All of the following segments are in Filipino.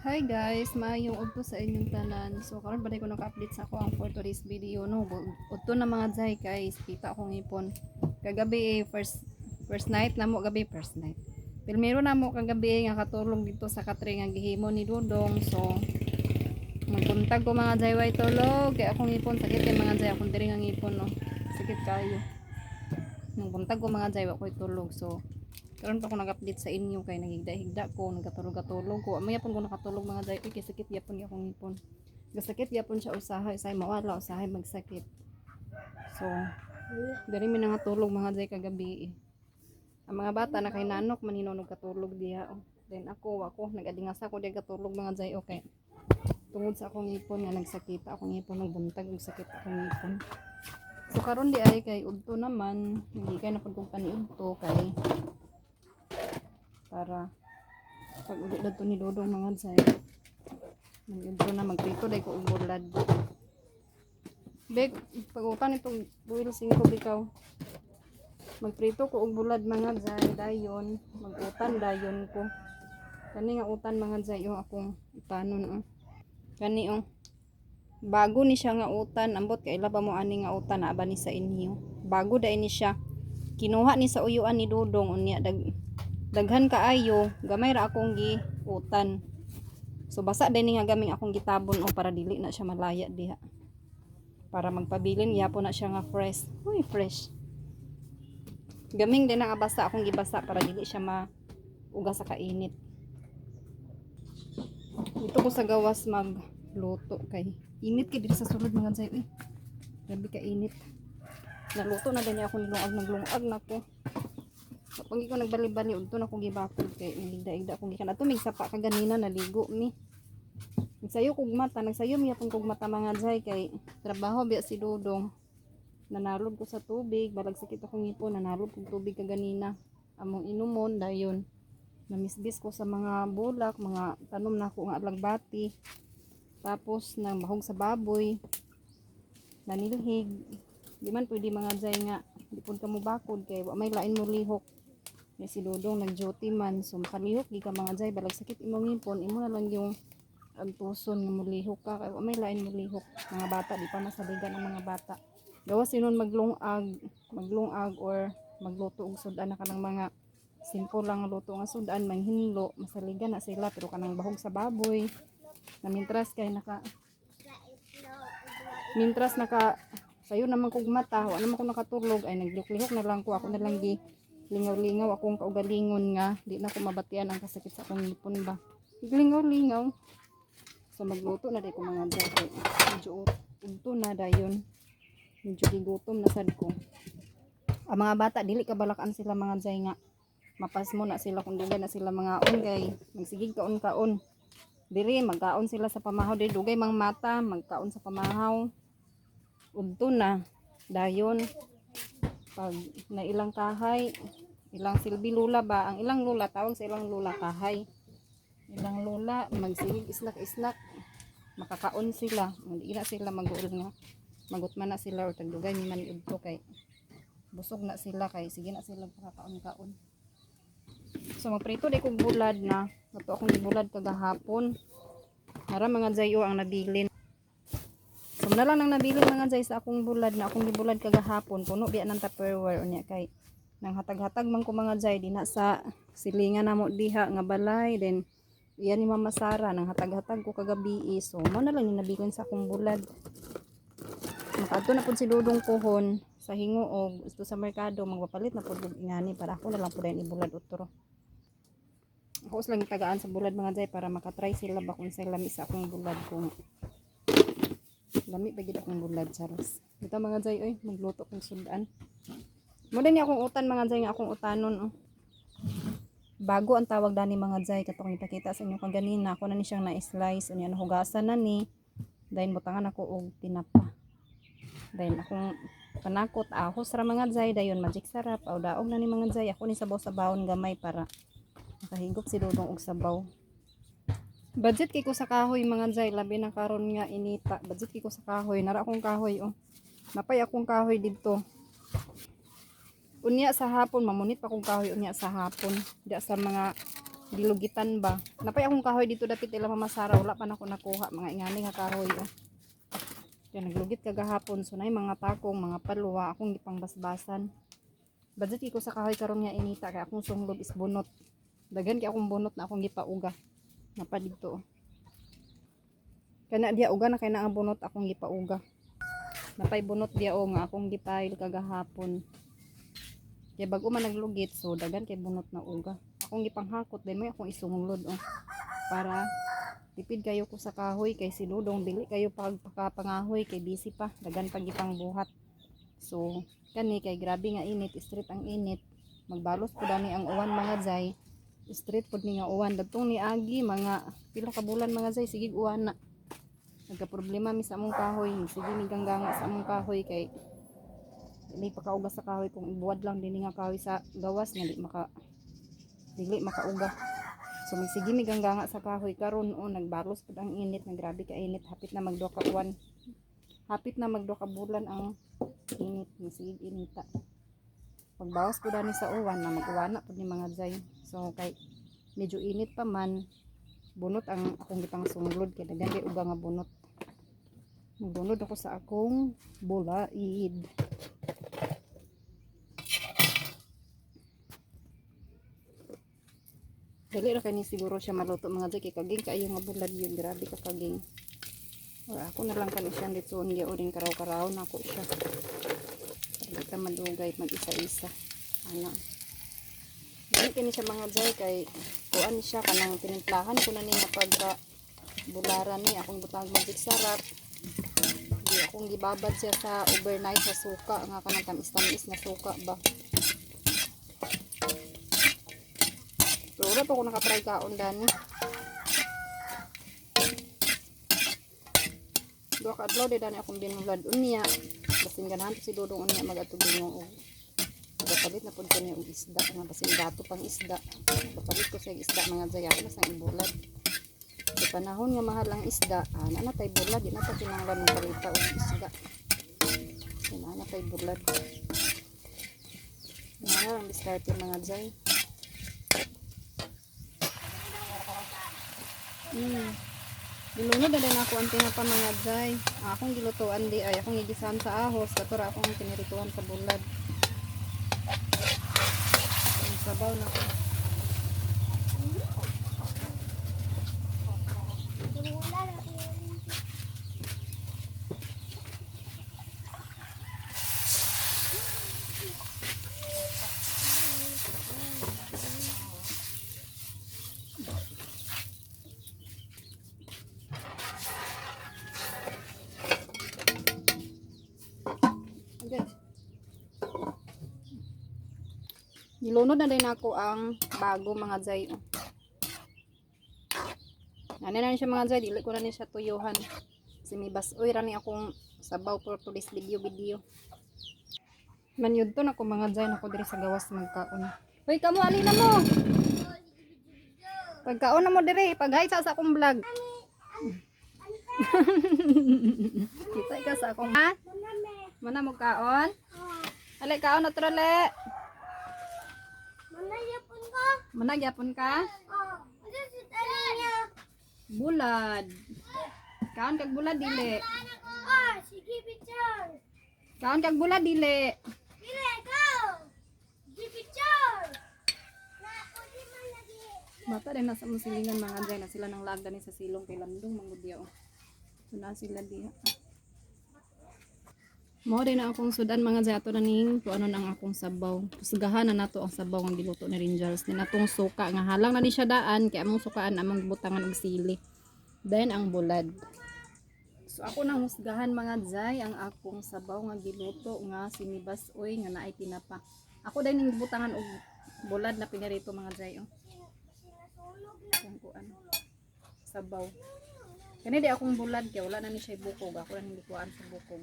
Hi guys, maayong udto sa inyong tanan. So karon ba ko naka-update sa ako ang for today's video no. Udto na mga jay guys, kita akong ipon. Kagabi first night na mo gabi first night. Pilmero na mo kagabi nga katulong dito sa katring nga gihimo ni Dudong. So magbuntag ko mga jay way tulog kay akong ipon sakit kay mga jay akong diri nga ipon no. Sakit kayo. Magbuntag ko mga jay wa ko'y tulog. So karon pa ko nag-update sa inyo kay nagigda-higda ko, nagatulog-tulog ko. Amaya pon ko nakatulog mga day, kay sakit yapon akong ipon. Gasakit yapon siya usahay, say mawala usahay magsakit. So, diri mi nangatulog mga day kagabi. Ang mga bata na kay nanok maninunog katulog diha. Then ako nagadingasa ko diha katulog mga day okay. Tungod sa akong ipon nga nagsakita akong ipon ng buntag ug sakit akong ipon. So karon di ay kay udto naman, hindi kay napud kong paniudto kay para pag ulit dito ni Dodong mga jay mag-intro na magprito dahil ko umulad beg pag-utan itong buwil 5 bikaw magprito ko umulad mga jay dayon mag-utan dayon ko kani nga utan mga jay yung akong utanon kani bago ni siya nga utan ambot kay ila pa mo ani nga utan na ba ni sa inyo bago dai ni siya kinuha ni sa uyuan ni Dodong unya daghan kaayo gamay ra akong giutan so basa din nga gaming akong gitabon para dili na siya malaya diha para magpabilin gyapon na siya nga fresh fresh gaming din nga basa akong gibasa para dili siya mauga sa kainit dito ko sa gawas magluto kay init kay diri sa sulod mga jay grabe ka init naluto na din ako naglungag na ko kapag ko nagbali-bali udto na kong gibakod kay nigda-igda kong gikan ato mig sapa ka ganina naligo mi nagsayo kog mata nagsayo mi atong kog mata mga jay kay trabaho biya si Dodong nanalod ko sa tubig balag sakit akong ngipon nanalod kog tubig ka ganina among inumon dayon namisbis ko sa mga bulak mga tanom na ko nga alagbati tapos nang mahog sa baboy nanilhig di man pwede mga jay nga di pud ka mo bakod kay wa may lain mo lihok may si Dodong nag-duty man so makalihok di ka mga jay balag sakit imong ngipon imo na lang yung antuson nga mulihok ka kay wa may lain mo lihok mga bata di pa masaligan ang mga bata gawas sinon maglungag or magluto og sudan na kanang mga simple lang luto nga sudan manghinlo masaligan na sila pero kanang bahog sa baboy na mintras naka sayo naman kog mata wa naman ko nakatulog ay naglihok na lang ko ako na lang gi lingaw-lingaw akong kaugalingon nga di na ko mabatian ang kasakit sa akong ngipon ba lingaw-lingaw so magluto na day ko mga jay medyo udto na dayon medyo gigutom na sad ko ang mga bata dili kabalakan sila mga jay nga mapas mo na sila kung dugay na sila mga kay magsigig kaon diri magkaon sila sa pamahaw diri dugay mang mata magkaon sa pamahaw udto na dayon pag na ilang kahay ilang silbi lula ba ang ilang lula tawag sa ilang lula kahay ilang lula magsigig isnak makakaon sila hindi na sila mag-uol nga magutman na sila or tagdugay ni man udto kay busog na sila kay sige na sila pakakaon-kaon so magprito di kog bulad na ato akong gibulad kagahapon para mga jayo ang nabilin so na lang nang nabilin mga jay sa akong bulad na akong gibulad kagahapon puno biya ng Tupperware unya kay nang hatag-hatag man ko mga jay di na sa silingan namo diha nga balay then iyan ni Mama Sara nang hatag-hatag ko kagabi so mo na lang yung nabilin sa akong bulad makadto na pud si Dodong pohon sa hinguog gusto sa merkado magpapalit na pud ingani para ako na lang pud ibulad utro ako lang tagaan sa bulad mga jay para makatry sila ba kung sa lami sa akong bulad kung lami pa gid akong bulad charos dito mga jay oy magluto kong sudan mo din akong utan mga jay nga akong utanon bago ang tawag dani mga jay katong ipakita sa inyo kaganina ako na ni siyang na-slice unya nahugasan na ni dahil butangan ako og tinapa dahil akong panakot ahos ra mga jay dayon magic sarap aw daog na ni mga jay ako ni sabaw sa bawon gamay para nakahigop si Dodong og sabaw budget kay ko sa kahoy mga jay labi na karon nga inita budget kay ko sa kahoy nara akong kahoy napay akong kahoy didto unya sa hapon mamunit pa kong kahoy unya sa hapon diya sa mga Dilugitan ba. Napay akong kahoy dito dapit ila mamasara, wala pa na ako nakuha mga ingani nga kahoy. Oh. Yan naglugit kagahapon so nay mga takong, mga palwa akong gipang basbasan. Budget ko sa kahoy karon nga inita kay akong sunglob is bunot. Dagan kay akong bunot na akong gipauga. Napa dito. Oh. Kana dia uga na kay naa bunot akong gipauga. Napay bunot dia o nga akong gipail kagahapon. Kay bag-o man naglugit so dagan kay bunot na uga. Akong gipanghakot din mo akong isunglod oh. Para tipid kayo ko sa kahoy kay sinudong dili kayo pagpakapangahoy kay busy pa dagan pag ipang buhat. So kani kay grabe nga init, street ang init. Magbalos pud ani ang uwan mga zay. Street pud ni nga uwan dadtong ni agi mga pila ka bulan mga zay sige uwan na. Nagka problema mi sa among kahoy, sige mi gangganga sa among kahoy kay dili pakauga sa kahoy kung ibuwad lang dinhi nga kahoy sa gawas nga dili makauga. So magsige mi gangganga sa kahoy karon o nagbalos pud ang init, nga grabe ka init, hapit na magduha ka uwan. Hapit na magduha ka bulan ang init, masigig inita. Pagbawas ko dani sa uwan na mag-uwana pud ni mga zay. So kay medyo init pa man, bunot ang akong gipang sunglod kay daghan uga nga bunot. Magbunod ako sa akong bulaid. Dali ra kani siguro siya maluto mga zay kay kaging kaayo nga bulad yun, grabe ka kaging. Or ako na lang kani siya litson gyud ring karaw-karaw na ako siya. Hindi ka madugay mag-isa-isa. Ana. Dili kani siya mga zay kay kuan siya kanang tinimplahan ko na niya pagka bularan ni akong butang magic sarap. Di akong gibabad siya sa overnight sa suka nga kanang tamis-tamis na suka ba. Pero ako nakatry kaon dani. Duha ka adlaw dani akong binulad unya. Basin ganahan si dodong unya magatug dingo og papalit na pud kaniya og isda nga basin gato pang isda. Papalit ko sa isda mga zaya na sang ibulad. Sa panahon nga mahal ang isda, ana na tay bulad, di na ta kinahanglan ng palita og isda. Ana na tay bulad. Nga ang diskarte mga zay. Dilunod na din ako ang tinapa mga zay. Akong gilutuan di ay akong gigisahan sa ahos katura akong tinirituan sa bulad. Ang sabaw na ko. Nilunod na din ako ang bago mga zay. Ano na siya mga zay, dili ko na siya tuyuhan. Kasi may basoy rani akong sabaw for today's video. Manyud to na ko mga zay, nako diri sa gawas magkaon. Hoy kamo alina mo. Pagkaon na mo diri, paghay sa akong vlog. Kita ka sa akong ha? Mana mo kaon? Alay kaon na trole. Managyapon ka? Bulad. Kaon kag bulad dili. Sige picture. Kaon kag bulad dili. Dili go. Sige picture. Mata rin nasa musilingan mga dyan na sila nang lagda ni sa silong kay landong mangudya o. So na sila diha. Mao din na akong sudan mga dyan ato na ning ano nang akong sabaw. Pusgahan na nato ang sabaw ang giluto ni Rangers. Ni natong suka nga halang na ni siya daan kay among sukaan among butangan og sili. Then ang bulad. So ako nang husgahan mga zay ang akong sabaw nga giluto nga sinibas oy nga naay tinapa. Ako din ning butangan og bulad na pinarito mga zay oh. Kuan sabaw. Kani di akong bulad kay wala na ni siya bukog. Ako lang hindi kuan sa bukog.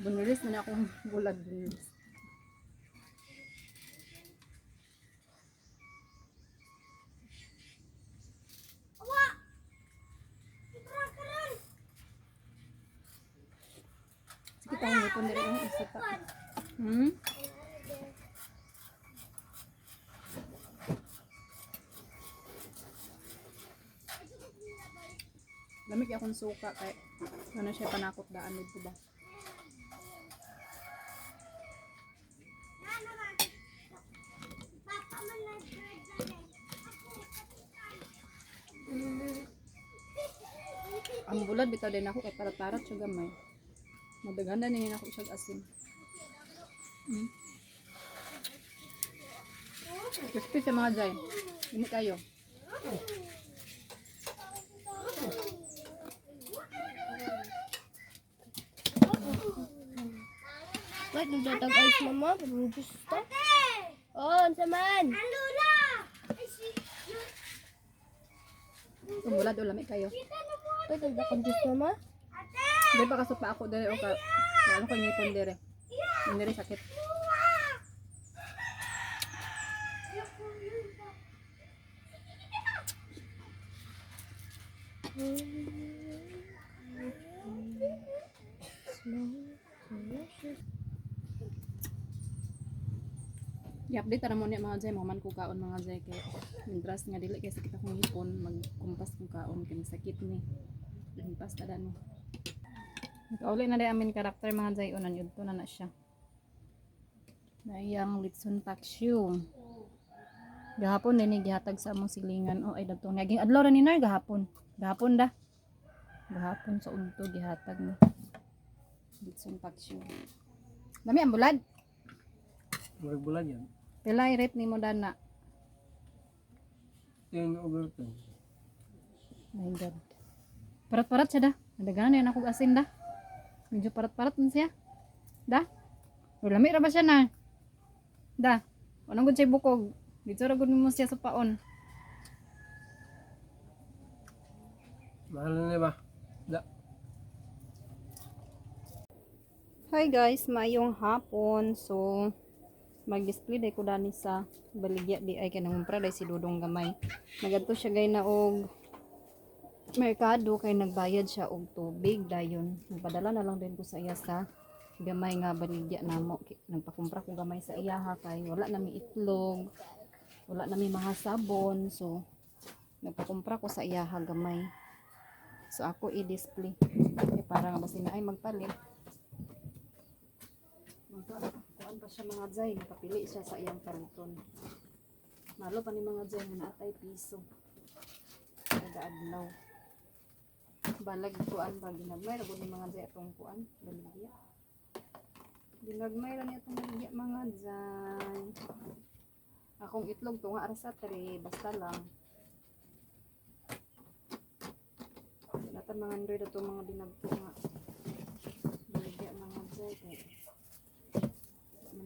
Bunulis na akong bulad bunulis. Sige tayo ngipon diri ang isita. Lamig akong suka kay ano siya panakot daan dito ba. Papa man nag-grade. Ang bulad bitaw din ako kay parat-parat siya gamay. Madaghan na niya ako siya asin. Crispy sa mga dyan. Hindi kayo. Wait, nagdatag ice mama. Gusto. Oh, ang saman. Ang lula! Ay, Ang bulad o lamig kayo. Wait, nagdatag ice mama. Di ba kasot pa ako dere o ka ano ko ngipon dere. Hindi rin sakit. I-update na mo niya mga jay, maman ko kaon mga jay kay mintras nga dili kay sakit akong hipon, magkumpas kong kaon kay sakit ni. Limpas ta dano. Nakauli na day amin karakter mga jay unan yudto na siya. Nayang litson paksyu. Gahapon din gihatag sa among silingan. Oh ay dagtong naging adlaw ra ni nar gahapon. Gahapon da. Gahapon sa udto gihatag ni. Litson paksyu. Lami ang bulad. Murag bulan yan. Pilay rate ni mo dana. 10 over 10. My God. Parat-parat siya da. Nadaganan yan ako asin da. Medyo parat-parat man siya. Da. Lami ra ba siya na? Da. Anong gud siya bukog? Dito ra gud mo siya sa paon. Mahal na ba? Da. Hi guys, mayong hapon. So, mag-display day ko dani sa baligya di ay kanang umpra day si Dudong gamay. Nagadto siya gay na og merkado kay nagbayad siya og tubig dayon. Nagpadala na lang din ko sa iya sa gamay nga baligya namo. Nagpakumpra ko gamay sa iya ha kay wala na mi itlog, wala na mi mga sabon. So, nagpakumpra ko sa iya ha gamay. So, ako i-display. Kaya para nga basin na ay magpalit. Kuan pa siya mga jay, nakapili siya sa iyang karton. Malo pa ni mga jay na atay piso. Nagaadlaw. Balag kuan ba ginagmay ra ni mga jay atong kuan, baligya. Ginagmay ra ni atong baligya mga jay. Akong itlog tunga ara sa 3, basta lang. Natan mga 100 atong mga dinagto nga. Baligya mga jay kay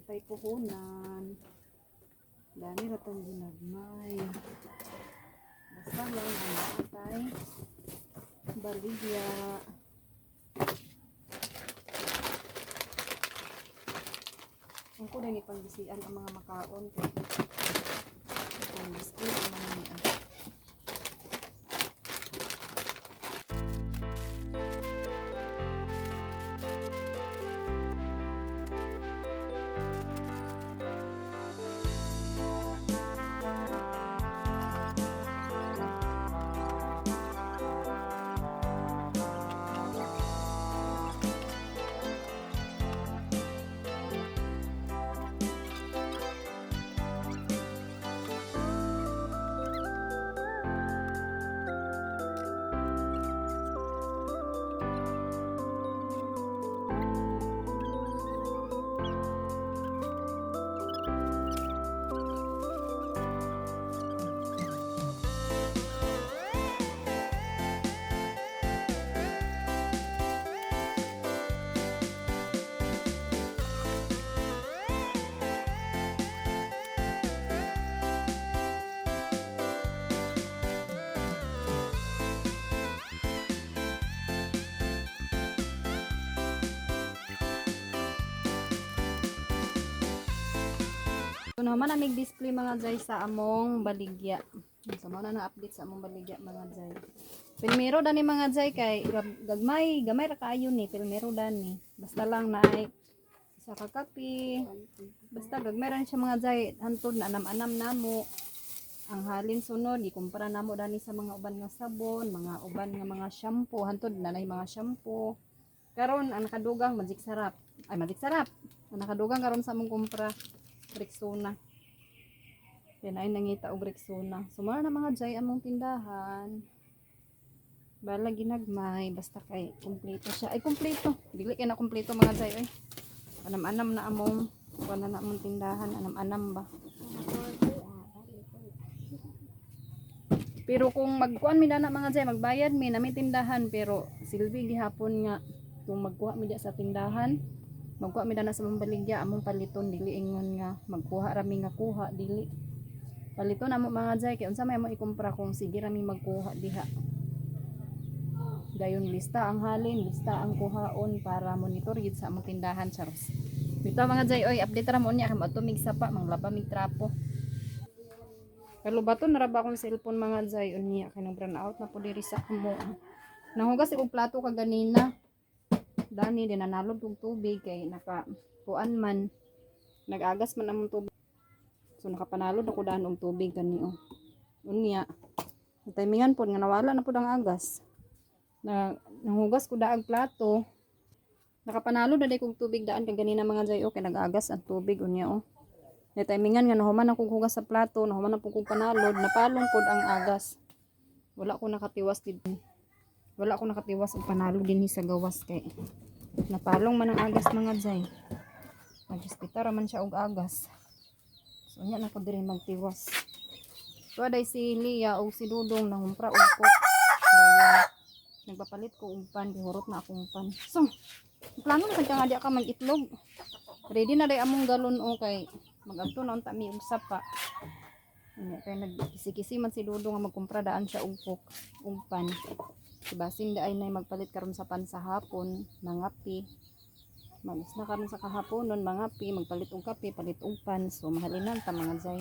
mantay puhunan dami ratong ginagmay basta lang ang atay baligya ang ko din ipanggisian ang mga makaon kay ang display ang mga niya. So naman na display mga jay sa among baligya. So mo na update sa among baligya mga jay. Pilmero dani mga jay kay gamay ra kaayo ni pilmero dani. Basta lang na ay isa ka kape. Basta gagmay ra siya mga jay hantod na anam-anam namo. Ang halin sunod gikumpara namo dani sa mga uban nga sabon, mga uban nga mga shampoo, hantod na mga shampoo. Karon ang nakadugang Magic Sarap. Ay Magic Sarap. Ang nakadugang karon sa among kumpra Rexona. Yan ay nangita og Rexona. Sumara na mga jay among tindahan. Bala ginagmay basta kay kumpleto siya. Ay kumpleto. Dili kay na kumpleto mga jay oy. Anam-anam na among kuan na among tindahan, anam-anam ba. Pero kung magkuan mi dana mga jay, magbayad mi na may tindahan pero silbi gihapon nga kung magkuha mi sa tindahan, magkuha mi dana sa mambaligya among paliton dili ingon nga magkuha rami nga kuha dili. Paliton amo mga jay kay unsa may mo ikumpra kung sige rami magkuha diha. Dayon lista ang halin, lista ang kuhaon para monitor gid sa among tindahan charos. Bito mga jay oy, update ra mo niya kay matumig sapa, manglaba mig trapo. Kalubaton na ra ba akong cellphone mga jay unya kay nang brown out na po diri sa amo. Nahugas ikong plato kaganina. Dani din nanalog og tubig kay naka kuan man. Nag-agas man among tubig. So nakapanalod ako daan og tubig kani oh. Unya. Timingan pod nga nawala na pod ang agas. Nahugas ko daag plato. Nakapanalod na day kog tubig daan kaganina mga jay kay nag-agas ang tubig unya oh. Na timingan nga nahuman akong hugas sa plato, nahuman akong panalod, napalong pod ang agas. Wala ko nakatiwas din. Wala ko nakatiwas og panalod dinhi sa gawas kay napalong man ang agas mga jay. Nag-hospital man siya og agas. So nya na ko diri magtiwas. So aday si Lia og si Dudong nangumpra og cook. Dayon nagpapalit ko og pan, gihurot na akong pan. So plano na sa nga di ka mag-itlog. Ready na day among galon o kay mag-agto na unta mi og sapa. Kaya nagkisi-kisi man si Dudong nga magkumpra daan siya og cook, og pan. Si Basin daay nay magpalit karon sa pan sa hapon, mangapi. Mag-isna karon sa kahaponon, mangapi, magpalit og kape, palit og pan. So mahalinan ta mga jay.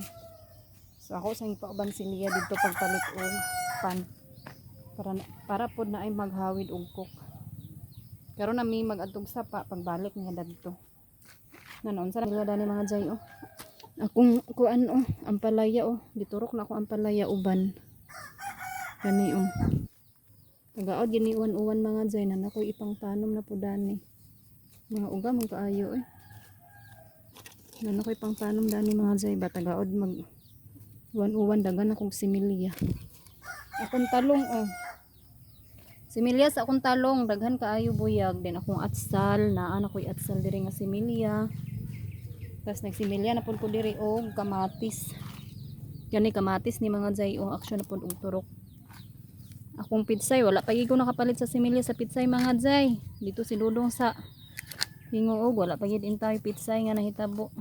So ako sa ipauban si Lia dito pagpalit og pan. Para pod na ay maghawid og cook. Karon na mi mag-adtog sapa pagbalik niya dadto. Nanon sa nila dani mga jay oh. Akong kuan oh, ampalaya oh, giturok na ako ampalaya uban. Kani oh. Tagaod gini uwan-uwan mga jay na nakoy ipang tanom na po dani. Mga uga man kaayo eh. Na nakoy pang tanom dani mga jay ba tagaod mag uwan-uwan dagan akong similya. Akong talong oh. Similya sa akong talong daghan kaayo buyag din akong atsal na ana koy atsal diri nga similya. Tapos nagsimilya na po ko diri og kamatis. Gani kamatis ni mga jay o aksyon na po og turok. Akong pitsay wala pa ko nakapalit sa similya sa pitsay mga jay. Dito si Dudong sa hingoog wala pa gid intay pitsay nga nahitabo.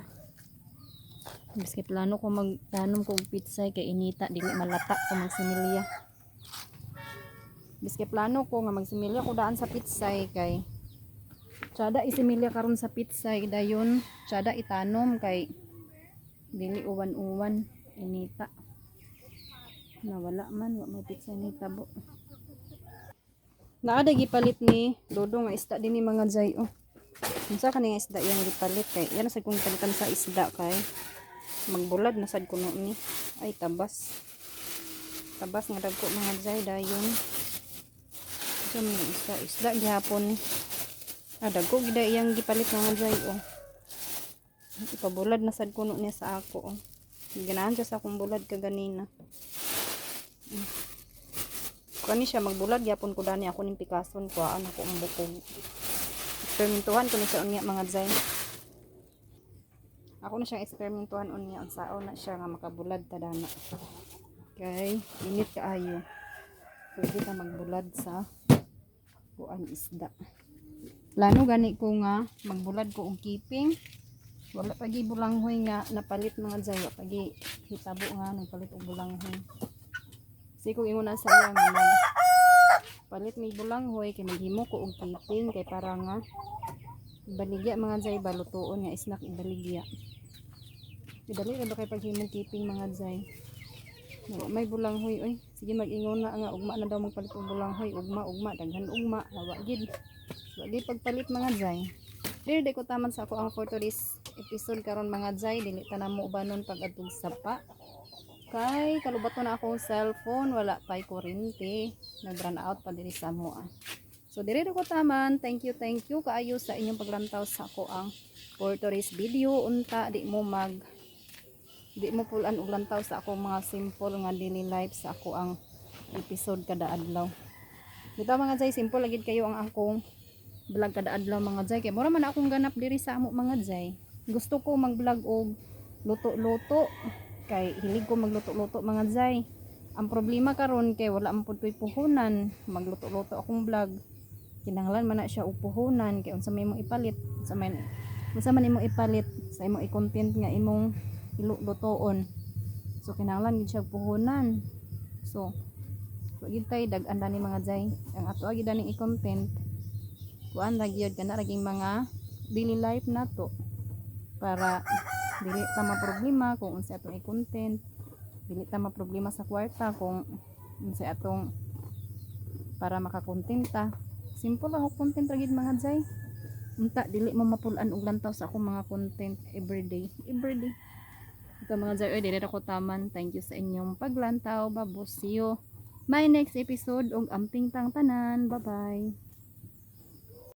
Biskit plano ko magtanom ko og pitsay kay inita dili malata ko magsimilya. Biskit plano ko nga magsimilya ko daan sa pitsay kay tsada isimilya karon sa pitsay dayon tsada itanom kay dili uwan-uwan inita nawala man wa may pitsay ni tabo. Naada gipalit ni Dudong nga isda dinhi mga jay oh. Unsa kani nga isda yang gipalit kay yan sa kung palitan sa isda kay magbulad na sad kuno ni ay tabas nga dagko mga jay dayon sa mga isda gihapon ni dagko gida iyang gipalit mga jay oh. Ipabulad na sad kuno niya sa ako oh. Ganahan siya sa akong bulad kaganina. Kani siya magbulad gyapon ko dani ako ning pikason kuhaan ako ang bukog. Eksperimentuhan ko ni sa unya mga jay. Ako na siyang eksperimentuhan unya unsaon na siya nga makabulad ta dana. Kay init kaayo. Pwede ta magbulad sa kuan isda. Plano gani ko nga magbulad ko og kiping. Wala pa gi bulanghoy nga napalit mga jay, wala pa gi hitabo nga nagpalit og bulanghoy. Kasi kung ingon na sa iya nga palit mi bulanghoy kay maghimo ko og kiping kay para nga ibaligya mga jay balutoon nga snack ibaligya. Idali ra ba kay paghimong kiping mga jay. May bulanghoy oy. Sige mag-ingon na nga ugma na daw magpalit og bulanghoy, ugma daghan ugma, hawa gid. Wagi pagpalit mga jay. Dili ko taman sa ako ang for today's episode karon mga jay, dili ta na mo ubanon pag adtong sapa. Kay kalubato na akong cellphone, wala pa'y kuryente. Nag-run out pa diri sa mo. So diri ko taman. Thank you kaayo sa inyong paglantaw sa ako ang for today's video. Unta di mo pulan og lantaw sa akong mga simple nga daily life sa ako ang episode kada adlaw. Dito mga jay, simple lagid kayo ang akong vlog kada adlaw mga jay. Kay mura man akong ganap diri sa amo mga jay. Gusto ko mag-vlog og luto-luto. Kay hilig ko magluto-luto mga jay. Ang problema karon kay wala man pud ko'y puhunan. Magluto-luto akong vlog. Kinahanglan man na siya og puhunan kay unsa may imong ipalit, unsa man imong ipalit sa imong i-content nga imong ilutoon. So kinahanglan gid siya og puhunan. So gid tay dag-an ni mga jay. Ang ato gid ani i-content kuan ra gyud kana raging mga daily life nato para dili ta ma-problema kung unsa atong i-content, dili ta ma-problema sa kwarta kung unsa atong para makakontent ta. Simple lang og content ra gid mga jay. Unta dili mo mapulan og lantaw sa akong mga content everyday. Ito mga jay, dili ra ko taman. Thank you sa inyong paglantaw. Babos, see you my next episode og amping tang tanan. Bye bye.